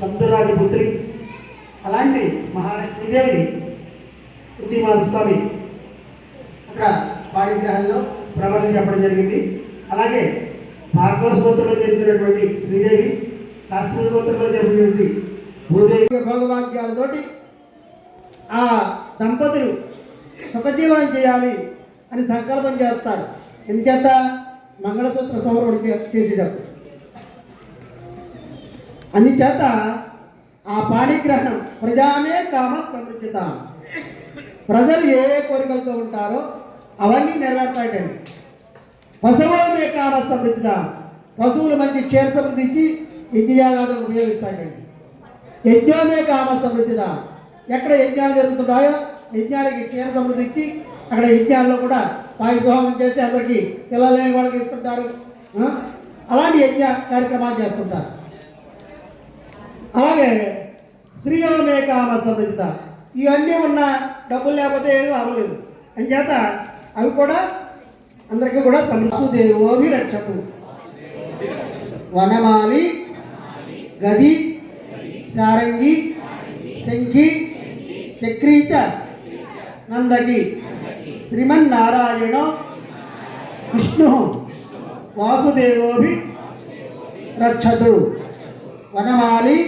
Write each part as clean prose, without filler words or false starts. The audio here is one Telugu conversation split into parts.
సముద్రరాజు పుత్రి అలాంటి మహాలక్ష్మీదేవిని ఉద్యమాల స్వామి అక్కడ పాణిగ్రహంలో ప్రవర్తన చెప్పడం జరిగింది. అలాగే భార్గవ స్తోత్రంలో జరిగినటువంటి శ్రీదేవి, కాశ్మీర స్తోత్రంలో జరిగినటువంటి భూదేవి భోగవాక్యాలతోటి ఆ దంపతులు సుఖజీవనం చేయాలి అని సంకల్పం చేస్తారు. ఎందుచేత మంగళసూత్ర సమర్పణ చేసేటప్పుడు అందుచేత ఆ పాణిగ్రహణం ప్రజానే కామ సమృద్ధిత, ప్రజలు ఏ ఏ కోరికలతో ఉంటారో అవన్నీ నెరవేర్తాయండి. పశువులమే కామ సమృద్ధిత, పశువులు మంచి క్షీర సమృద్ధి ఇచ్చి యజ్ఞయాగాలను ఉపయోగిస్తాయండి. యజ్ఞమే కామ సమృద్ధిత, ఎక్కడ యజ్ఞాలు జరుగుతున్నాయో యజ్ఞానికి క్షీర సమృద్ధి ఇచ్చి అక్కడ యజ్ఞాల్లో కూడా పాయసోహం చేసి అందరికి పిల్లలని వాళ్ళకి ఇస్తుంటారు. అలాంటి యజ్ఞ కార్యక్రమాలు చేస్తుంటారు. అలాగే శ్రీయోమే కామ సమృద్ధిత, ఇవన్నీ ఉన్న డబ్బులు లేకపోతే ఏమీ అవ్వలేదు. అంచేత అవి కూడా అందరికీ కూడా సమృద్ధి రక్షతు వనమాలి గది సారంగి శంఖి చక్రీచ నందకి శ్రీమన్నారాయణ విష్ణు వాసుదేవోభి రక్షతు వనమాలి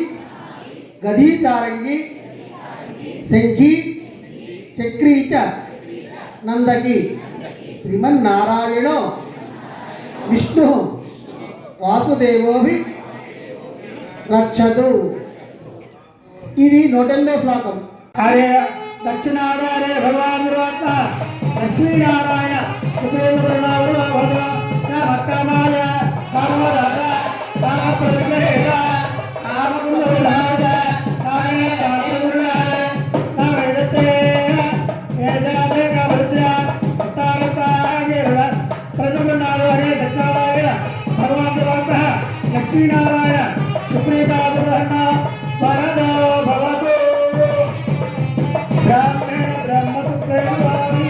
గది సారంగి శంఖి చక్రీచ నందకి శ్రీమన్నారాయణ విష్ణు వాసుదేవోభి రక్షతు. ఇది 108వ శ్లోకం. అరే దక్షిణారాయణ భగవాన్ లక్ష్మీనారాయణ లక్ష్మీనారాయణ సుప్రీతాదుర్హణ వరదో భవతు బ్రాహ్మణ బ్రహ్మతు ప్రేమామి.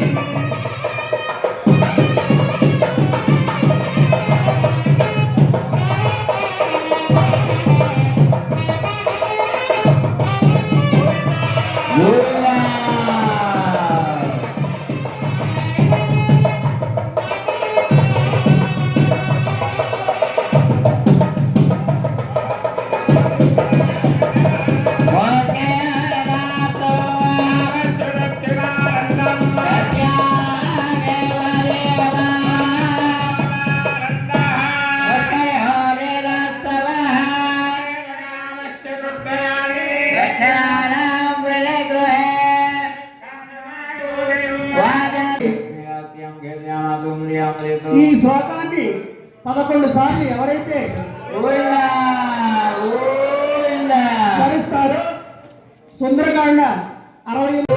ఈ శ్లోకాన్ని 11 సార్లు ఎవరైతే స్మరిస్తారో సుందరకాండ 60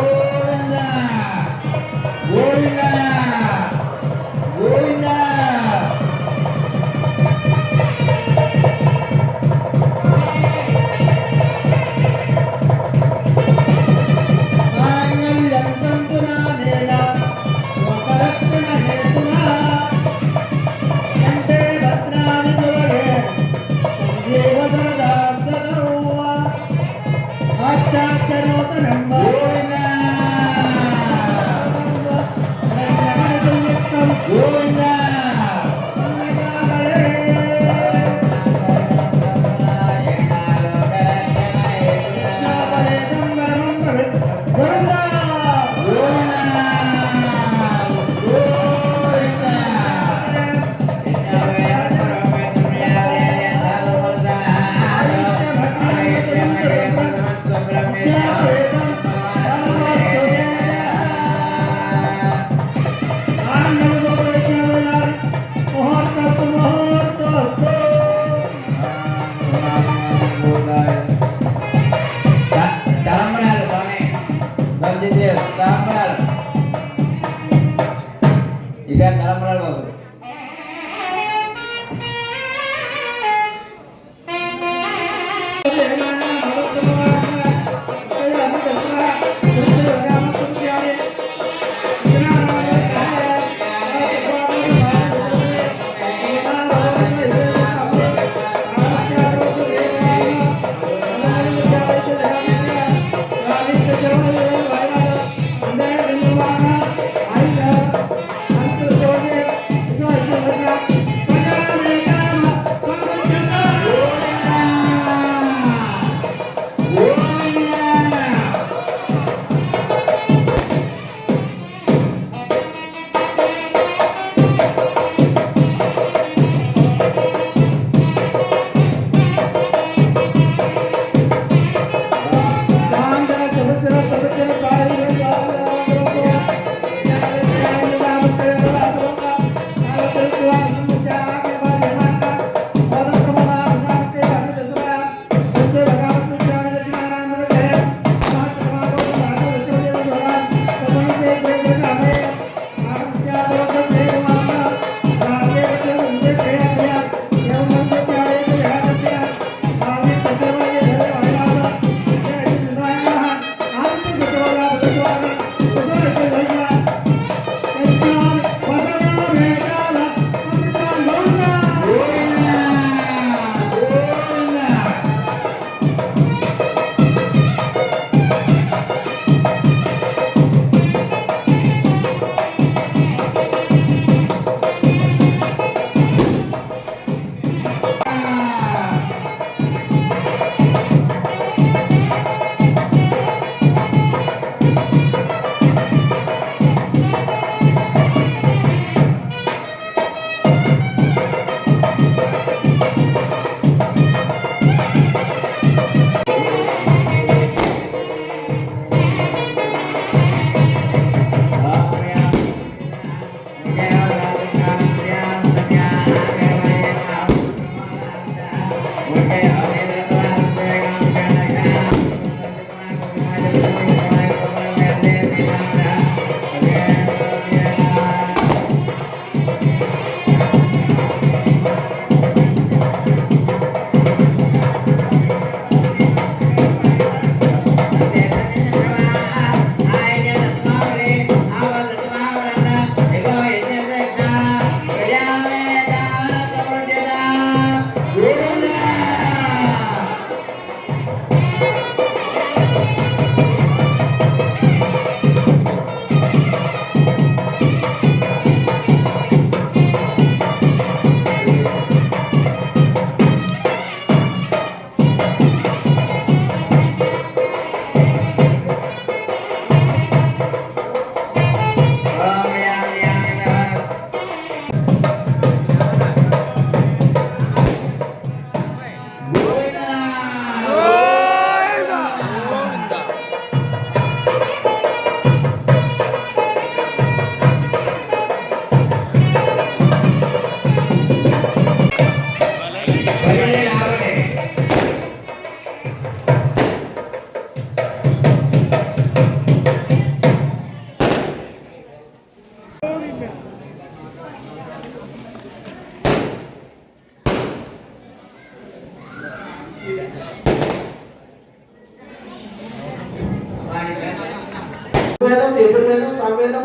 వేదం, యజుర్వేదం, సామవేదం,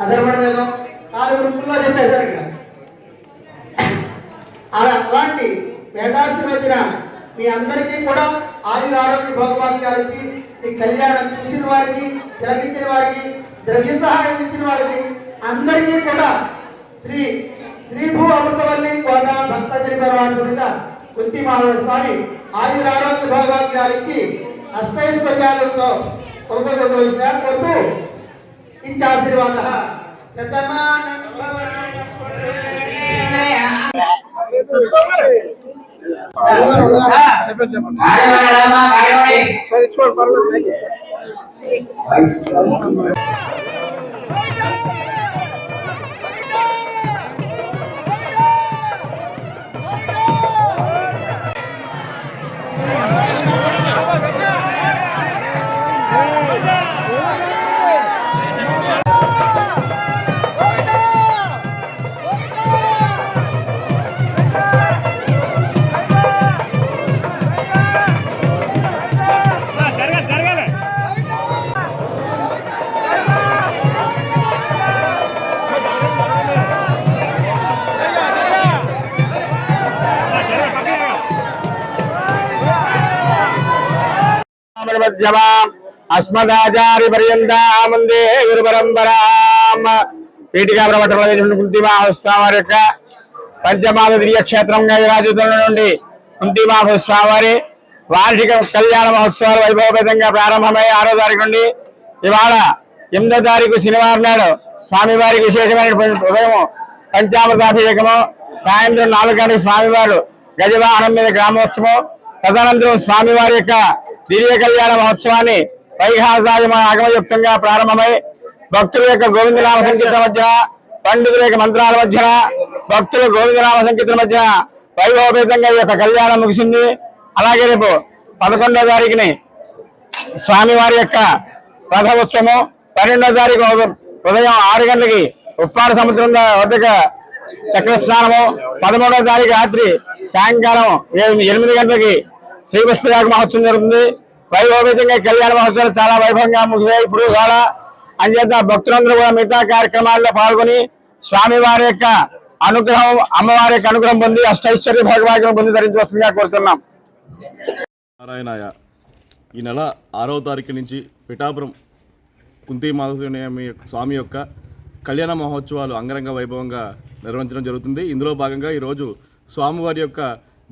అధర్వణ వేదం 4 గ్రూపుల్లో చెప్పేశారు ఇక్కడ. అలాంటి వేదాంతి మధ్యన మీ అందరికీ కూడా ఆయుర ఆరోగ్య భోగభాగ్యాలు ఇచ్చి ఈ కళ్యాణం చూసిన వారికి, తిలకించిన వారికి, ద్రవ్య సహాయం ఇచ్చిన వారికి అందరికీ కూడా శ్రీభూ అమృతవల్లి గోదా భక్తజని పరివార కుంతి మహారాజ స్వామి ఆయుర ఆరోగ్య భోగభాగ్యాలు ఇచ్చి అష్టైశ్వర్యాలతో కొనసాగవలసిగా కోరుతూ ఇచ్చాశీర్వాద శతమానం अस्मदाचार्य पर्यंता वंदे गुरु परंपरा पीठिका प्रवटन కుంతి మహాస్వామి యొక్క పంచమాద దివ్య క్షేత్రంగా విరాజితున్నటువంటి కుంతి మహాస్వామి వారి వార్షిక కళ్యాణ మహోత్సవాలు వైభవపేతంగా ప్రారంభమై 6వ తారీఖు నుండి ఇవాళ 8వ తారీఖు శనివారం నాడు స్వామివారికి విశేషమైన ఉదయం పంచామృతాభిషేకము, సాయంత్రం 4 గంటలకు స్వామివారు గజవాహనం మీద గ్రామోత్సవం, తదనంతరం స్వామివారి యొక్క దివ్య కళ్యాణ మహోత్సవాన్ని ఆగమయుక్తంగా ప్రారంభమై భక్తుల యొక్క గోవిందనామ సంకీర్తన మధ్య, పండితుల యొక్క మంత్రాల మధ్య, భక్తుల గోవిందనామ సంకీర్తన మధ్య వైభవపేతంగా ఈ యొక్క కళ్యాణం ముగిసింది. అలాగే రేపు 11వ తారీఖుని స్వామివారి యొక్క రథోత్సవము, 12వ తారీఖు ఉదయం 6 గంటలకి ఉప్పాడ సముద్రం వద్దక చక్రస్నానము, 13వ తారీఖు రాత్రి సాయంకాలం 8 గంటలకి శ్రీ పుష్పయాగ మహోత్సవం జరుగుతుంది. వైభవపేతంగా కళ్యాణ మహోత్సవాలు చాలా వైభవంగా ముగిసాయి. ఇప్పుడు ఇవాళ అంచేత భక్తులందరూ కూడా మిగతా కార్యక్రమాల్లో పాల్గొని స్వామివారి యొక్క అనుగ్రహం, అమ్మవారి యొక్క అనుగ్రహం పొంది అష్టైశ్వర్య భోగభాగ్యం పొంది ధరించవలసిందిగా కోరుతున్నాం. నారాయణాయ. ఈ నెల 6వ తారీఖు నుంచి పిఠాపురం కుంతి మహాస్వామి స్వామి యొక్క కళ్యాణ మహోత్సవాలు అంగరంగ వైభవంగా నిర్వహించడం జరుగుతుంది. ఇందులో భాగంగా ఈరోజు స్వామివారి యొక్క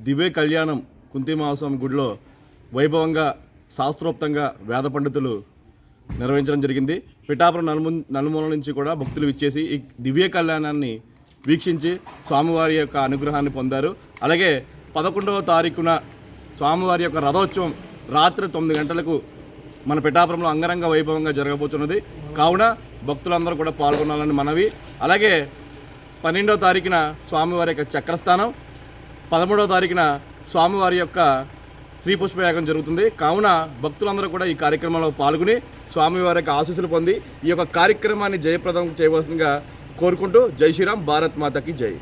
దివ్య కళ్యాణం కుంతి మహాస్వామి గుడిలో వైభవంగా శాస్త్రోక్తంగా వేద పండితులు నిర్వహించడం జరిగింది. పిఠాపురం నలుమూల నుంచి కూడా భక్తులు విచ్చేసి ఈ దివ్య కళ్యాణాన్ని వీక్షించి స్వామివారి యొక్క అనుగ్రహాన్ని పొందారు. అలాగే 11వ తారీఖున స్వామివారి యొక్క రథోత్సవం రాత్రి 9 గంటలకు మన పిఠాపురంలో అంగరంగ వైభవంగా జరగబోతున్నది. కావున భక్తులందరూ కూడా పాల్గొనాలని మనవి. అలాగే 12వ తారీఖున స్వామివారి యొక్క చక్రస్థానం, 13వ తారీఖున స్వామివారి యొక్క శ్రీ పుష్పయాగం జరుగుతుంది. కావున భక్తులందరూ కూడా ఈ కార్యక్రమంలో పాల్గొని స్వామివారి యొక్క ఆశీస్సులు పొంది ఈ యొక్క కార్యక్రమాన్ని జయప్రదం చేయవలసిందిగా కోరుకుంటూ జై శ్రీరామ్, భారత్ మాతకి జై.